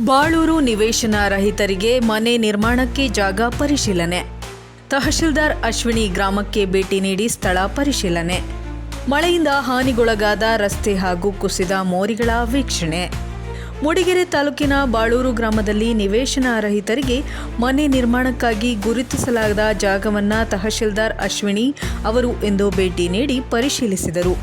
ಬಾಳೂರು ನಿವೇಶನ ರಹಿತರಿಗೆ ಮನೆ ನಿರ್ಮಾಣಕ್ಕೆ ಜಾಗ ಪರಿಶೀಲನೆ. ತಹಶೀಲ್ದಾರ್ ಅಶ್ವಿನಿ ಗ್ರಾಮಕ್ಕೆ ಭೇಟಿ ನೀಡಿ ಸ್ಥಳ ಪರಿಶೀಲನೆ. ಮಳೆಯಿಂದ ಹಾನಿಗೊಳಗಾದ ರಸ್ತೆ ಹಾಗೂ ಕುಸಿದ ಮೋರಿಗಳ ವೀಕ್ಷಣೆ. ಮೂಡಿಗೆರೆ ತಾಲೂಕಿನ ಬಾಳೂರು ಗ್ರಾಮದಲ್ಲಿ ನಿವೇಶನ ರಹಿತರಿಗೆ ಮನೆ ನಿರ್ಮಾಣಕ್ಕಾಗಿ ಗುರುತಿಸಲಾದ ಜಾಗವನ್ನು ತಹಶೀಲ್ದಾರ್ ಅಶ್ವಿನಿ ಅವರು ಇಂದು ಭೇಟಿ ನೀಡಿ ಪರಿಶೀಲಿಸಿದರು.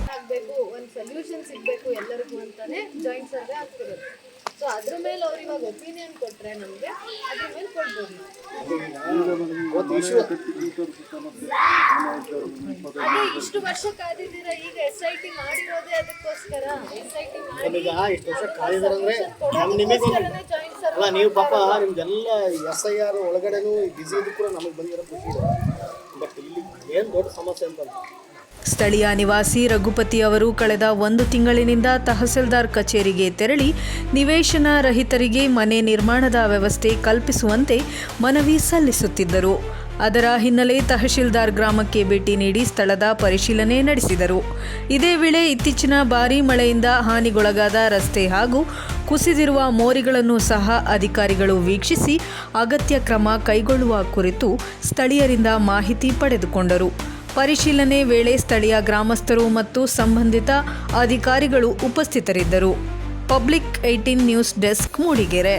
ಸೊ ಅದ್ರ ಮೇಲೆ ಅವ್ರು ಇವಾಗ ಒಪಿನಿಯನ್ ಕೊಟ್ಟರೆ ನಮಗೆ ಅದ್ರ ಮೇಲೆ ಕೊಡ್ಬೋದು. ಅದೇ ಇಷ್ಟು ವರ್ಷ ಕಾದಿದ್ದೀರಾ, ಈಗ SIT ಮಾಡಿರೋದೇ ಅದಕ್ಕೋಸ್ಕರ. SIT ಮಾಡಿ ಅಲ್ಲ ನೀವು ಪಾಪ ನಿಮ್ದೆಲ್ಲ SIR ಒಳಗಡೆನೂ ಬಿಸಿ ಇದ್ದು ಕೂಡ ನಮಗೆ ಬಂದಿರೋ ಖುಷಿ ಇದೆ. ಬಟ್ ಇಲ್ಲಿ ಏನು ದೊಡ್ಡ ಸಮಸ್ಯೆ ಅಂತ ಸ್ಥಳೀಯ ನಿವಾಸಿ ರಘುಪತಿ ಅವರು ಕಳೆದ 1 ತಿಂಗಳಿನಿಂದ ತಹಸೀಲ್ದಾರ್ ಕಚೇರಿಗೆ ತೆರಳಿ ನಿವೇಶನ ರಹಿತರಿಗೆ ಮನೆ ನಿರ್ಮಾಣದ ವ್ಯವಸ್ಥೆ ಕಲ್ಪಿಸುವಂತೆ ಮನವಿ ಸಲ್ಲಿಸುತ್ತಿದ್ದರು. ಅದರ ಹಿನ್ನೆಲೆ ತಹಶೀಲ್ದಾರ್ ಗ್ರಾಮಕ್ಕೆ ಭೇಟಿ ನೀಡಿ ಸ್ಥಳದ ಪರಿಶೀಲನೆ ನಡೆಸಿದರು. ಇದೇ ವೇಳೆ ಇತ್ತೀಚಿನ ಭಾರೀ ಮಳೆಯಿಂದ ಹಾನಿಗೊಳಗಾದ ರಸ್ತೆ ಹಾಗೂ ಕುಸಿದಿರುವ ಮೋರಿಗಳನ್ನು ಸಹ ಅಧಿಕಾರಿಗಳು ವೀಕ್ಷಿಸಿ ಅಗತ್ಯ ಕ್ರಮ ಕೈಗೊಳ್ಳುವ ಕುರಿತು ಸ್ಥಳೀಯರಿಂದ ಮಾಹಿತಿ ಪಡೆದುಕೊಂಡರು. ಪರಿಶೀಲನೆ ವೇಳೆ ಸ್ಥಳೀಯ ಗ್ರಾಮಸ್ಥರು ಮತ್ತು ಸಂಬಂಧಿತ ಅಧಿಕಾರಿಗಳು ಉಪಸ್ಥಿತರಿದ್ದರು. Public 18 news desk Mudigere.